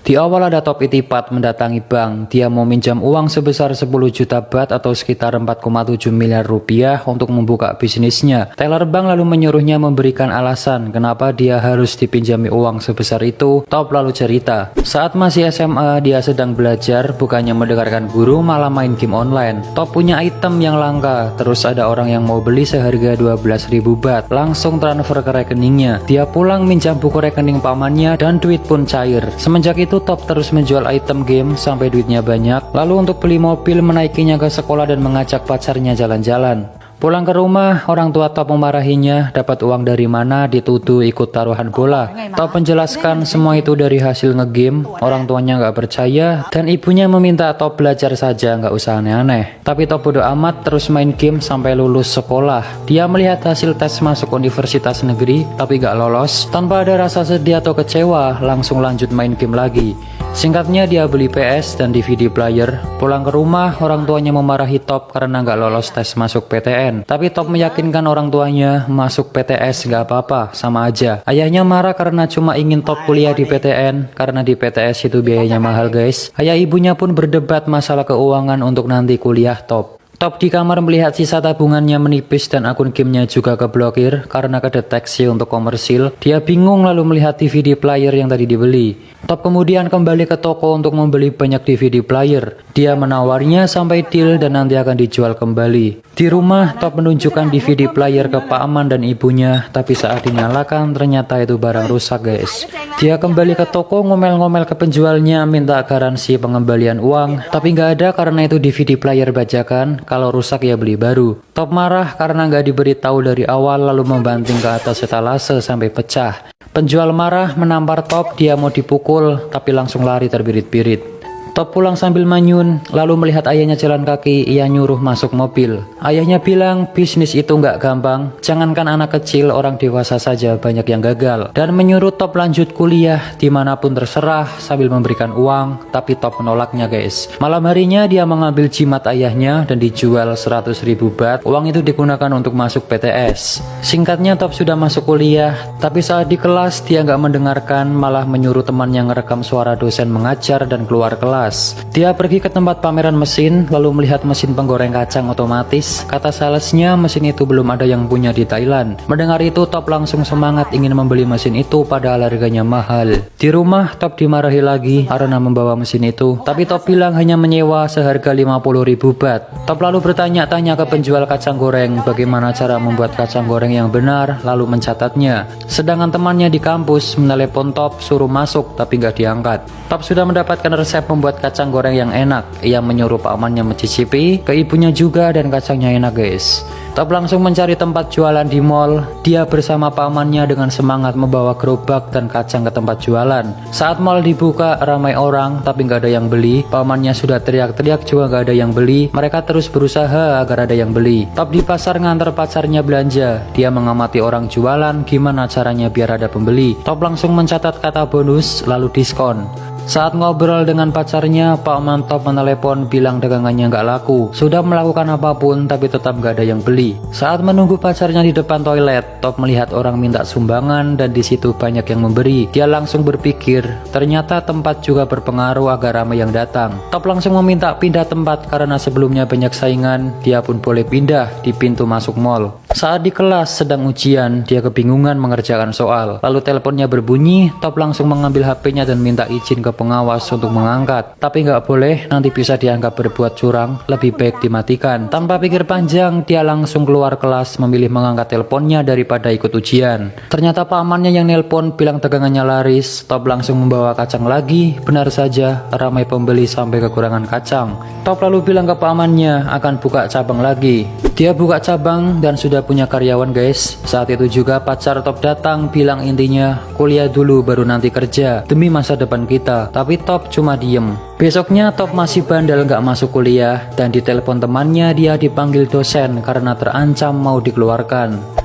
Di awal ada Top Itipat mendatangi bank. Dia mau minjam uang sebesar 10 juta baht atau sekitar 4,7 miliar rupiah untuk membuka bisnisnya. Teller bank lalu menyuruhnya memberikan alasan kenapa dia harus dipinjami uang sebesar itu. Top lalu cerita, saat masih SMA dia sedang belajar, bukannya mendengarkan guru malah main game online. Top punya item yang langka, terus ada orang yang mau beli seharga 12.000 baht. Langsung transfer ke rekeningnya. Dia pulang minjam buku rekening pamannya dan duit pun cair. Semenjak itu Top terus menjual item game sampai duitnya banyak. Lalu untuk beli mobil menaikinya ke sekolah dan mengajak pacarnya jalan-jalan. Pulang ke rumah, orang tua Top memarahinya, dapat uang dari mana, dituduh ikut taruhan bola. Top menjelaskan semua itu dari hasil ngegame, orang tuanya nggak percaya, dan ibunya meminta Top belajar saja, nggak usah aneh-aneh. Tapi Top bodo amat terus main game sampai lulus sekolah. Dia melihat hasil tes masuk universitas negeri, tapi nggak lolos. Tanpa ada rasa sedih atau kecewa, langsung lanjut main game lagi. Singkatnya dia beli PS dan DVD player. Pulang ke rumah, orang tuanya memarahi Top karena nggak lolos tes masuk PTN. Tapi Top meyakinkan orang tuanya masuk PTS nggak apa-apa, sama aja. Ayahnya marah karena cuma ingin Top kuliah di PTN, karena di PTS itu biayanya mahal guys. Ayah ibunya pun berdebat masalah keuangan untuk nanti kuliah Top. Top di kamar melihat sisa tabungannya menipis dan akun gamenya juga keblokir karena kedeteksi untuk komersil. Dia bingung lalu melihat DVD player yang tadi dibeli. Top kemudian kembali ke toko untuk membeli banyak DVD player. Dia menawarnya sampai deal dan nanti akan dijual kembali. Di rumah, Top menunjukkan DVD player ke Pak Aman dan ibunya, tapi saat dinyalakan ternyata itu barang rusak guys. Dia kembali ke toko ngomel-ngomel ke penjualnya minta garansi pengembalian uang, tapi nggak ada karena itu DVD player bajakan, kalau rusak ya beli baru. Top marah karena nggak diberitahu dari awal lalu membanting ke atas etalase sampai pecah. Penjual marah menampar Top, dia mau dipukul tapi langsung lari terbirit-birit. Top pulang sambil manyun, lalu melihat ayahnya jalan kaki, ia nyuruh masuk mobil. Ayahnya bilang bisnis itu nggak gampang, jangankan anak kecil, orang dewasa saja banyak yang gagal. Dan menyuruh Top lanjut kuliah dimanapun terserah sambil memberikan uang, tapi Top menolaknya guys. Malam harinya dia mengambil jimat ayahnya dan dijual 100.000 baht. Uang itu digunakan untuk masuk PTS. Singkatnya Top sudah masuk kuliah, tapi saat di kelas dia nggak mendengarkan, malah menyuruh temannya ngerekam suara dosen mengajar dan keluar kelas. Dia pergi ke tempat pameran mesin, lalu melihat mesin penggoreng kacang otomatis. Kata salesnya mesin itu belum ada yang punya di Thailand. Mendengar itu Top langsung semangat ingin membeli mesin itu padahal harganya mahal. Di rumah Top dimarahi lagi karena membawa mesin itu, tapi Top bilang hanya menyewa seharga 50.000 baht. Top lalu bertanya-tanya ke penjual kacang goreng bagaimana cara membuat kacang goreng yang benar, lalu mencatatnya. Sedangkan temannya di kampus menelepon Top suruh masuk tapi nggak diangkat. Top sudah mendapatkan resep membuat kacang goreng yang enak. Ia menyuruh pamannya mencicipi, ke ibunya juga, dan kacangnya enak guys. Top langsung mencari tempat jualan di mall. Dia bersama pamannya dengan semangat membawa gerobak dan kacang ke tempat jualan. Saat mall dibuka ramai orang tapi nggak ada yang beli. Pamannya sudah teriak-teriak juga nggak ada yang beli. Mereka terus berusaha agar ada yang beli. Top di pasar ngantar pacarnya belanja. Dia mengamati orang jualan gimana caranya biar ada pembeli. Top langsung mencatat kata bonus lalu diskon. Saat ngobrol dengan pacarnya, Pak Man Top menelepon bilang dagangannya nggak laku. Sudah melakukan apapun tapi tetap nggak ada yang beli. Saat menunggu pacarnya di depan toilet, Top melihat orang minta sumbangan dan di situ banyak yang memberi. Dia langsung berpikir, ternyata tempat juga berpengaruh agar ramai yang datang. Top langsung meminta pindah tempat karena sebelumnya banyak saingan. Dia pun boleh pindah di pintu masuk mall. Saat di kelas sedang ujian, dia kebingungan mengerjakan soal. Lalu teleponnya berbunyi, Top langsung mengambil HP-nya dan minta izin ke pengawas untuk mengangkat. Tapi nggak boleh, nanti bisa dianggap berbuat curang, lebih baik dimatikan. Tanpa pikir panjang, dia langsung keluar kelas memilih mengangkat teleponnya daripada ikut ujian. Ternyata pamannya yang nelpon bilang dagangannya laris. Top langsung membawa kacang lagi. Benar saja, ramai pembeli sampai kekurangan kacang. Top lalu bilang ke pamannya akan buka cabang lagi. Dia buka cabang dan sudah punya karyawan guys. Saat itu juga pacar Top datang bilang intinya kuliah dulu baru nanti kerja demi masa depan kita. Tapi Top cuma diem. Besoknya Top masih bandel nggak masuk kuliah dan ditelepon temannya dia dipanggil dosen karena terancam mau dikeluarkan.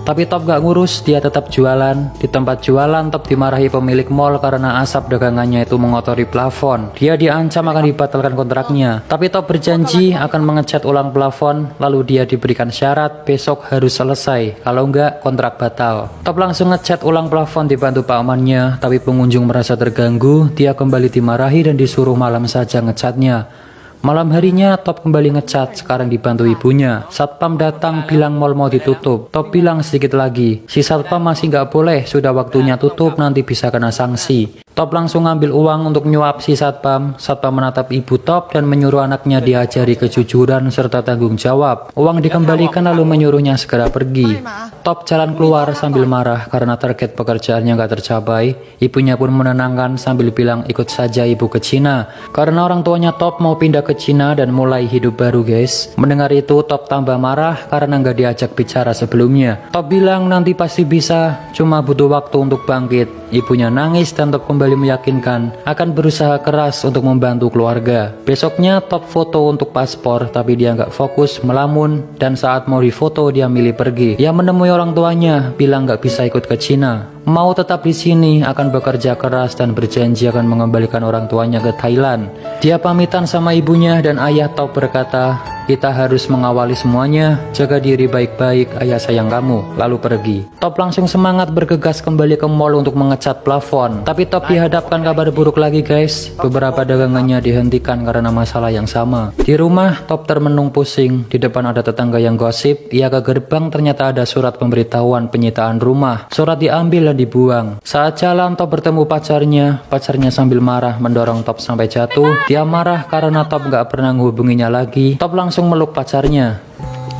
Tapi Top gak ngurus, dia tetap jualan. Di tempat jualan, Top dimarahi pemilik mall karena asap dagangannya itu mengotori plafon. Dia diancam akan dibatalkan kontraknya. Tapi Top berjanji akan mengecat ulang plafon, lalu dia diberikan syarat besok harus selesai. Kalau enggak, kontrak batal. Top langsung ngecat ulang plafon dibantu pamannya, tapi pengunjung merasa terganggu. Dia kembali dimarahi dan disuruh malam saja ngecatnya. Malam harinya Top kembali ngecat, sekarang dibantu ibunya. Satpam datang bilang mall mau ditutup. Top bilang sedikit lagi, si satpam masih nggak boleh, sudah waktunya tutup, nanti bisa kena sanksi. Top langsung ngambil uang untuk nyuap si satpam. Satpam menatap ibu Top dan menyuruh anaknya diajari kejujuran serta tanggung jawab. Uang dikembalikan lalu menyuruhnya segera pergi. Top jalan keluar sambil marah karena target pekerjaannya nggak tercapai. Ibunya pun menenangkan sambil bilang ikut saja ibu ke Cina. Karena orang tuanya Top mau pindah ke Cina dan mulai hidup baru guys. Mendengar itu Top tambah marah karena nggak diajak bicara sebelumnya. Top bilang nanti pasti bisa, cuma butuh waktu untuk bangkit. Ibunya nangis dan Top kembali meyakinkan akan berusaha keras untuk membantu keluarga. Besoknya Top foto untuk paspor, tapi dia nggak fokus, melamun, dan saat mau difoto dia milih pergi. Dia menemui orang tuanya, bilang nggak bisa ikut ke Cina. Mau tetap di sini, akan bekerja keras dan berjanji akan mengembalikan orang tuanya ke Thailand. Dia pamitan sama ibunya dan ayah Top berkata, kita harus mengawali semuanya, jaga diri baik-baik, ayah sayang kamu, lalu pergi. Top langsung semangat bergegas kembali ke mall untuk mengecat plafon. Tapi Top dihadapkan kabar buruk lagi guys, beberapa dagangannya dihentikan karena masalah yang sama. Di rumah, Top termenung pusing, di depan ada tetangga yang gosip, ia ke gerbang ternyata ada surat pemberitahuan penyitaan rumah. Surat diambil dan dibuang. Saat jalan Top bertemu pacarnya sambil marah mendorong Top sampai jatuh. Dia marah karena Top gak pernah menghubunginya lagi. Top langsung meluk pacarnya.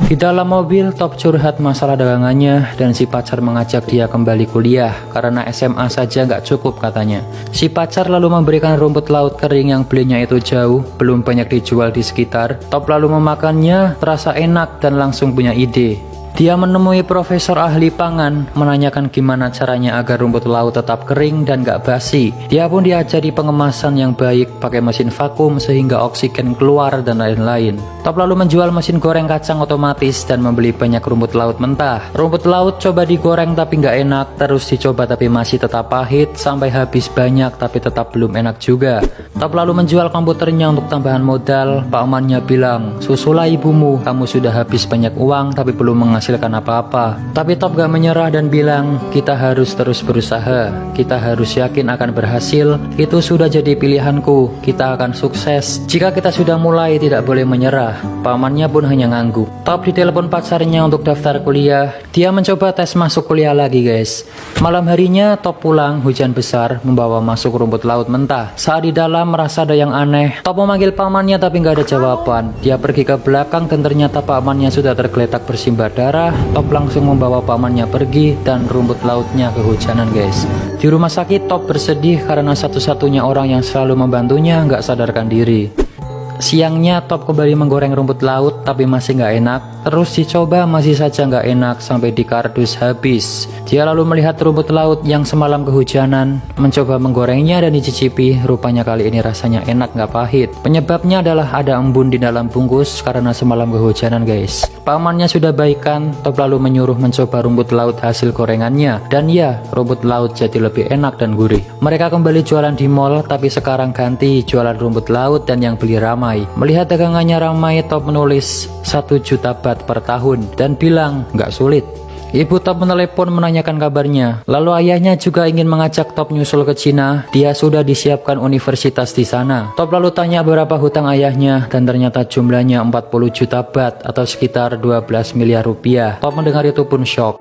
Di dalam mobil Top curhat masalah dagangannya dan si pacar mengajak dia kembali kuliah karena SMA saja nggak cukup katanya. Si pacar lalu memberikan rumput laut kering yang belinya itu jauh, belum banyak dijual di sekitar. Top lalu memakannya, terasa enak dan langsung punya ide. Dia menemui profesor ahli pangan, menanyakan gimana caranya agar rumput laut tetap kering dan gak basi. Dia pun diajari pengemasan yang baik, pakai mesin vakum sehingga oksigen keluar dan lain-lain. Top lalu menjual mesin goreng kacang otomatis dan membeli banyak rumput laut mentah. Rumput laut coba digoreng tapi gak enak, terus dicoba tapi masih tetap pahit, sampai habis banyak tapi tetap belum enak juga. Top lalu menjual komputernya untuk tambahan modal. Pamannya bilang, susulah ibumu, kamu sudah habis banyak uang tapi belum menghasilkan apa-apa. Tapi Top gak menyerah dan bilang, kita harus terus berusaha, kita harus yakin akan berhasil, itu sudah jadi pilihanku, kita akan sukses. Jika kita sudah mulai tidak boleh menyerah. Pamannya pun hanya ngangguk. Top ditelepon pacarnya untuk daftar kuliah. Dia mencoba tes masuk kuliah lagi guys. Malam harinya Top pulang, hujan besar, membawa masuk rumput laut mentah. Saat di dalam merasa ada yang aneh. Top memanggil pamannya tapi gak ada jawaban. Dia pergi ke belakang dan ternyata pamannya sudah tergeletak bersimbah darah. Top langsung membawa pamannya pergi dan rumput lautnya kehujanan guys. Di rumah sakit Top bersedih karena satu-satunya orang yang selalu membantunya nggak sadarkan diri. Siangnya Top kembali menggoreng rumput laut tapi masih nggak enak. Terus dicoba masih saja nggak enak sampai di kardus habis. Dia lalu melihat rumput laut yang semalam kehujanan, mencoba menggorengnya dan dicicipi. Rupanya kali ini rasanya enak nggak pahit. Penyebabnya adalah ada embun di dalam bungkus karena semalam kehujanan guys. Pamannya sudah baikan. Top lalu menyuruh mencoba rumput laut hasil gorengannya. Dan ya, rumput laut jadi lebih enak dan gurih. Mereka kembali jualan di mall tapi sekarang ganti jualan rumput laut dan yang beli ramai. Melihat dagangannya ramai, Top menulis 1 juta baht per tahun dan bilang nggak sulit. Ibu Top menelepon menanyakan kabarnya. Lalu ayahnya juga ingin mengajak Top nyusul ke Cina. Dia sudah disiapkan universitas di sana. Top lalu tanya berapa hutang ayahnya dan ternyata jumlahnya 40 juta baht atau sekitar 12 miliar rupiah. Top mendengar itu pun shock.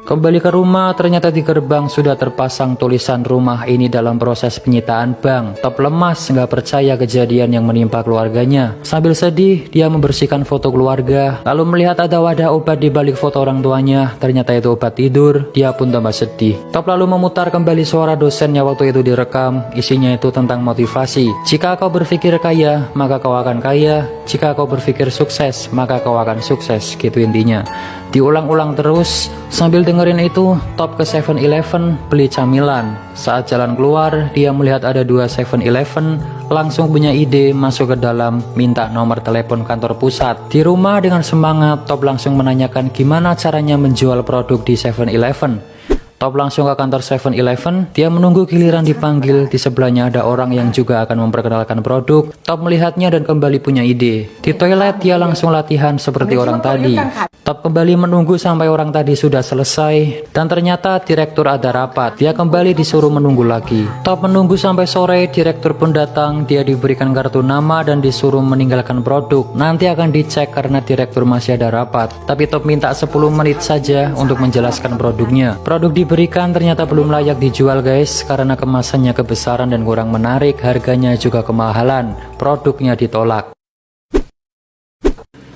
Kembali ke rumah, ternyata di gerbang sudah terpasang tulisan rumah ini dalam proses penyitaan bank. Top lemas, nggak percaya kejadian yang menimpa keluarganya. Sambil sedih, dia membersihkan foto keluarga, lalu melihat ada wadah obat di balik foto orang tuanya. Ternyata itu obat tidur, dia pun tambah sedih. Top lalu memutar kembali suara dosennya waktu itu direkam. Isinya itu tentang motivasi. Jika kau berpikir kaya, maka kau akan kaya. Jika kau berpikir sukses, maka kau akan sukses, gitu intinya. Diulang-ulang terus. Sambil dengerin itu, Top ke 7-Eleven beli camilan. Saat jalan keluar, dia melihat ada 2 7-Eleven, langsung punya ide masuk ke dalam, minta nomor telepon kantor pusat. Di rumah dengan semangat, Top langsung menanyakan gimana caranya menjual produk di 7-Eleven. Top langsung ke kantor 7-Eleven, dia menunggu giliran dipanggil. Di sebelahnya ada orang yang juga akan memperkenalkan produk. Top melihatnya dan kembali punya ide. Di toilet dia langsung latihan seperti orang tadi. Top kembali menunggu sampai orang tadi sudah selesai, dan ternyata direktur ada rapat. Dia kembali disuruh menunggu lagi. Top menunggu sampai sore, direktur pun datang. Dia diberikan kartu nama dan disuruh meninggalkan produk. Nanti akan dicek karena direktur masih ada rapat. Tapi Top minta 10 menit saja untuk menjelaskan produknya. Produk diberikan ternyata belum layak dijual guys, karena kemasannya kebesaran dan kurang menarik, harganya juga kemahalan. Produknya ditolak.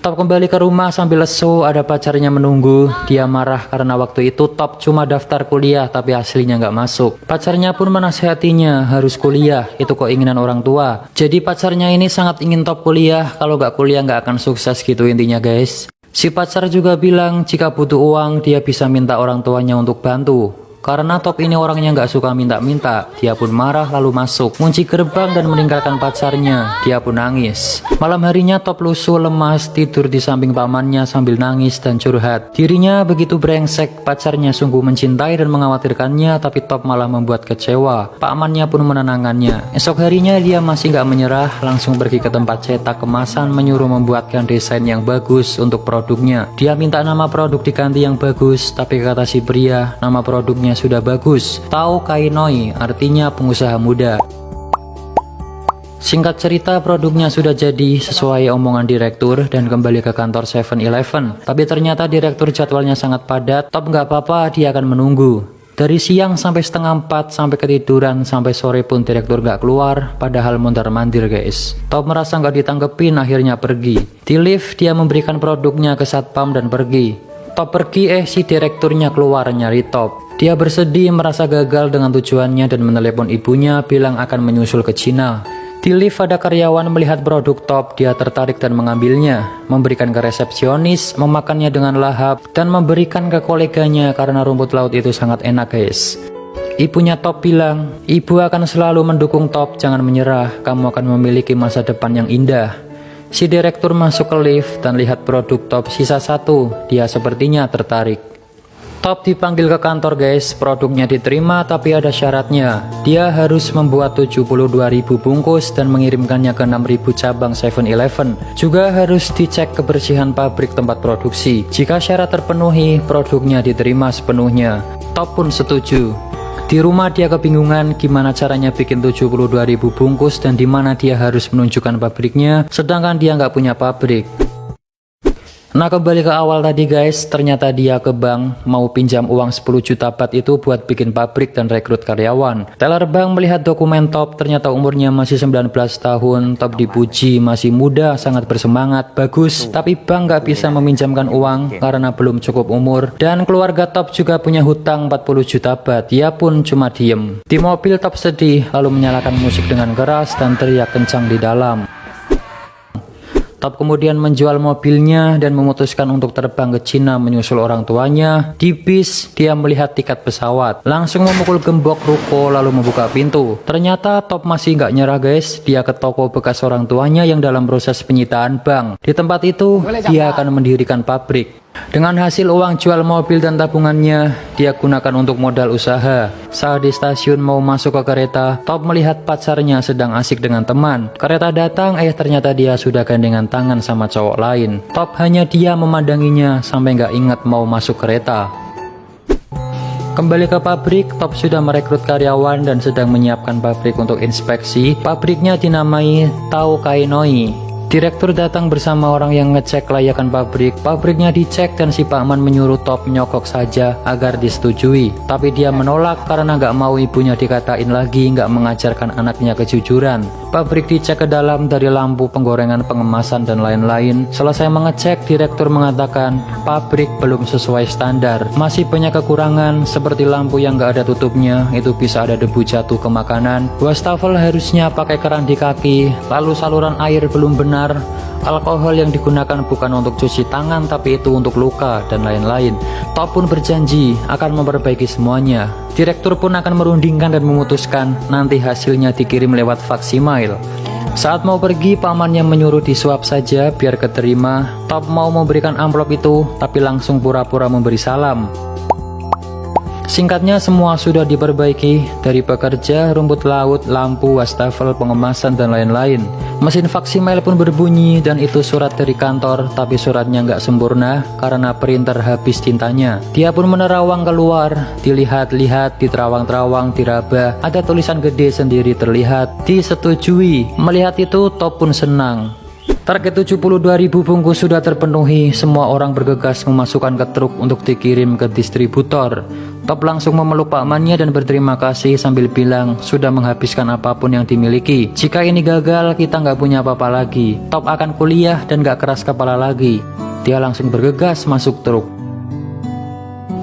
Top kembali ke rumah sambil lesu, ada pacarnya menunggu. Dia marah karena waktu itu Top cuma daftar kuliah tapi aslinya nggak masuk. Pacarnya pun menasihatinya harus kuliah, itu kok keinginan orang tua. Jadi pacarnya ini sangat ingin Top kuliah, kalau nggak kuliah nggak akan sukses gitu intinya guys. Si pacar juga bilang jika butuh uang dia bisa minta orang tuanya untuk bantu. Karena Top ini orangnya nggak suka minta-minta, dia pun marah lalu masuk, kunci gerbang dan meninggalkan pacarnya. Dia pun nangis. Malam harinya Top lusuh lemas, tidur di samping pamannya sambil nangis dan curhat. Dirinya begitu brengsek, pacarnya sungguh mencintai dan mengkhawatirkannya, tapi Top malah membuat kecewa. Pamannya pun menenangkannya. Esok harinya dia masih nggak menyerah, langsung pergi ke tempat cetak kemasan, menyuruh membuatkan desain yang bagus untuk produknya. Dia minta nama produk diganti yang bagus, tapi kata si pria, nama produknya sudah bagus, Tao Kai Noi, artinya pengusaha muda. Singkat cerita, produknya sudah jadi sesuai omongan direktur dan kembali ke kantor 7-Eleven. Tapi ternyata direktur jadwalnya sangat padat. Top nggak apa-apa, dia akan menunggu. Dari siang sampai setengah 4, sampai ketiduran, sampai sore pun direktur nggak keluar, padahal mondar-mandir guys. Top merasa nggak ditanggepin, akhirnya pergi. Di lift, dia memberikan produknya ke satpam dan pergi. Top pergi, si direkturnya keluar nyari Top. Dia bersedih merasa gagal dengan tujuannya dan menelepon ibunya bilang akan menyusul ke Cina. Di lift ada karyawan melihat produk Top, dia tertarik dan mengambilnya, memberikan ke resepsionis, memakannya dengan lahap, dan memberikan ke koleganya karena rumput laut itu sangat enak guys. Ibunya Top bilang, ibu akan selalu mendukung Top, jangan menyerah, kamu akan memiliki masa depan yang indah. Si direktur masuk ke lift dan lihat produk Top sisa 1, dia sepertinya tertarik. Top dipanggil ke kantor guys, produknya diterima tapi ada syaratnya. Dia harus membuat 72.000 bungkus dan mengirimkannya ke 6.000 cabang 7-Eleven. Juga harus dicek kebersihan pabrik tempat produksi. Jika syarat terpenuhi, produknya diterima sepenuhnya. Top pun setuju. Di rumah dia kebingungan gimana caranya bikin 72.000 bungkus dan di mana dia harus menunjukkan pabriknya, sedangkan dia nggak punya pabrik. Nah kembali ke awal tadi guys, ternyata dia ke bank mau pinjam uang 10 juta baht itu buat bikin pabrik dan rekrut karyawan. Teller bank melihat dokumen Top, ternyata umurnya masih 19 tahun. Top dipuji masih muda, sangat bersemangat, bagus. Tapi bank nggak bisa meminjamkan uang karena belum cukup umur. Dan keluarga Top juga punya hutang 40 juta baht, dia pun cuma diem. Di mobil Top sedih, lalu menyalakan musik dengan keras dan teriak kencang di dalam. Top kemudian menjual mobilnya dan memutuskan untuk terbang ke Cina menyusul orang tuanya. Di bis, dia melihat tiket pesawat, langsung memukul gembok ruko lalu membuka pintu. Ternyata Top masih nggak nyerah guys, dia ke toko bekas orang tuanya yang dalam proses penyitaan bank. Di tempat itu, dia akan mendirikan pabrik. Dengan hasil uang jual mobil dan tabungannya, dia gunakan untuk modal usaha. Saat di stasiun mau masuk ke kereta, Top melihat pacarnya sedang asik dengan teman. Kereta datang, ternyata dia sudah gandengan tangan sama cowok lain. Top hanya dia memandanginya sampai nggak ingat mau masuk kereta. Kembali ke pabrik, Top sudah merekrut karyawan dan sedang menyiapkan pabrik untuk inspeksi. Pabriknya dinamai Tao Kai Noi. Direktur datang bersama orang yang ngecek kelayakan pabrik. Pabriknya dicek dan si Pak Man menyuruh Top nyokok saja agar disetujui. Tapi dia menolak karena nggak mau ibunya dikatain lagi nggak mengajarkan anaknya kejujuran. Pabrik dicek ke dalam dari lampu, penggorengan, pengemasan, dan lain-lain. Selesai mengecek, direktur mengatakan pabrik belum sesuai standar. Masih banyak kekurangan seperti lampu yang gak ada tutupnya, itu bisa ada debu jatuh ke makanan. Wastafel harusnya pakai keran di kaki, lalu saluran air belum benar. Alkohol yang digunakan bukan untuk cuci tangan tapi itu untuk luka dan lain-lain. Top pun berjanji akan memperbaiki semuanya. Direktur pun akan merundingkan dan memutuskan nanti hasilnya dikirim lewat fax email. Saat mau pergi, pamannya menyuruh disuap saja biar keterima. Top mau memberikan amplop itu tapi langsung pura-pura memberi salam. Singkatnya semua sudah diperbaiki, dari pekerja, rumput laut, lampu, wastafel, pengemasan, dan lain-lain. Mesin faksimail pun berbunyi dan itu surat dari kantor, tapi suratnya nggak sempurna karena printer habis tintanya. Dia pun menerawang keluar, dilihat-lihat, diterawang-terawang, diraba, ada tulisan gede sendiri terlihat, disetujui. Melihat itu Top pun senang. Target 72.000 bungkus sudah terpenuhi, semua orang bergegas memasukkan ke truk untuk dikirim ke distributor. Top langsung memeluk pakmannya dan berterima kasih sambil bilang sudah menghabiskan apapun yang dimiliki. Jika ini gagal, kita nggak punya apa-apa lagi. Top akan kuliah dan nggak keras kepala lagi. Dia langsung bergegas masuk truk.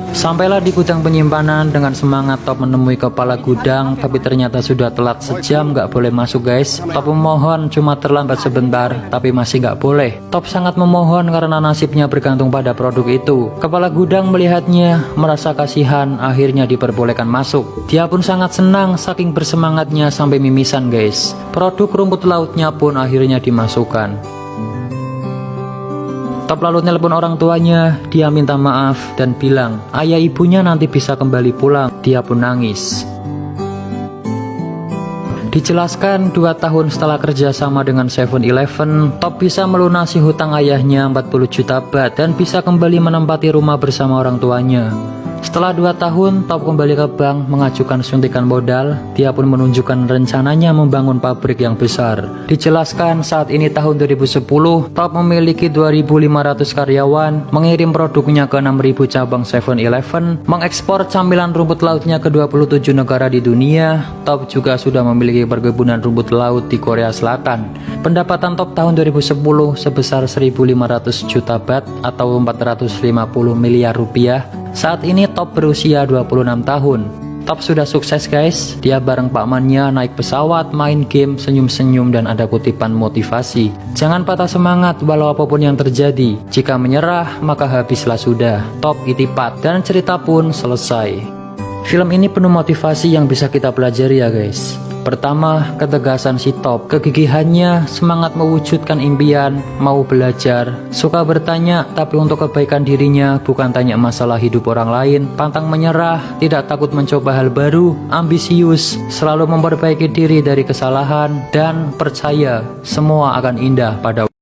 Sampailah di gudang penyimpanan. Dengan semangat Top menemui kepala gudang, tapi ternyata sudah telat sejam, nggak boleh masuk guys. Top memohon cuma terlambat sebentar, tapi masih nggak boleh. Top sangat memohon karena nasibnya bergantung pada produk itu. Kepala gudang melihatnya, merasa kasihan, akhirnya diperbolehkan masuk. Dia pun sangat senang, saking bersemangatnya sampai mimisan guys. Produk rumput lautnya pun akhirnya dimasukkan. Top lalu nelpon orang tuanya, dia minta maaf dan bilang ayah ibunya nanti bisa kembali pulang. Dia pun nangis. Dijelaskan 2 tahun setelah kerjasama dengan 7-Eleven, Top bisa melunasi hutang ayahnya 40 juta baht dan bisa kembali menempati rumah bersama orang tuanya. Setelah 2 tahun, Top kembali ke bank mengajukan suntikan modal. Dia pun menunjukkan rencananya membangun pabrik yang besar. Dijelaskan saat ini tahun 2010, Top memiliki 2.500 karyawan, mengirim produknya ke 6.000 cabang 7-Eleven, mengekspor camilan rumput lautnya ke 27 negara di dunia. Top juga sudah memiliki perkebunan rumput laut di Korea Selatan. Pendapatan Top tahun 2010 sebesar 1.500 juta baht atau 450 miliar rupiah. Saat ini Top berusia 26 tahun. Top sudah sukses guys. Dia bareng pakmannya naik pesawat, main game, senyum-senyum, dan ada kutipan motivasi. Jangan patah semangat walau apapun yang terjadi. Jika menyerah maka habislah sudah. Top itipat dan cerita pun selesai. Film ini penuh motivasi yang bisa kita pelajari ya guys. Pertama, ketegasan si Top, kegigihannya, semangat mewujudkan impian, mau belajar, suka bertanya tapi untuk kebaikan dirinya, bukan tanya masalah hidup orang lain, pantang menyerah, tidak takut mencoba hal baru, ambisius, selalu memperbaiki diri dari kesalahan, dan percaya semua akan indah pada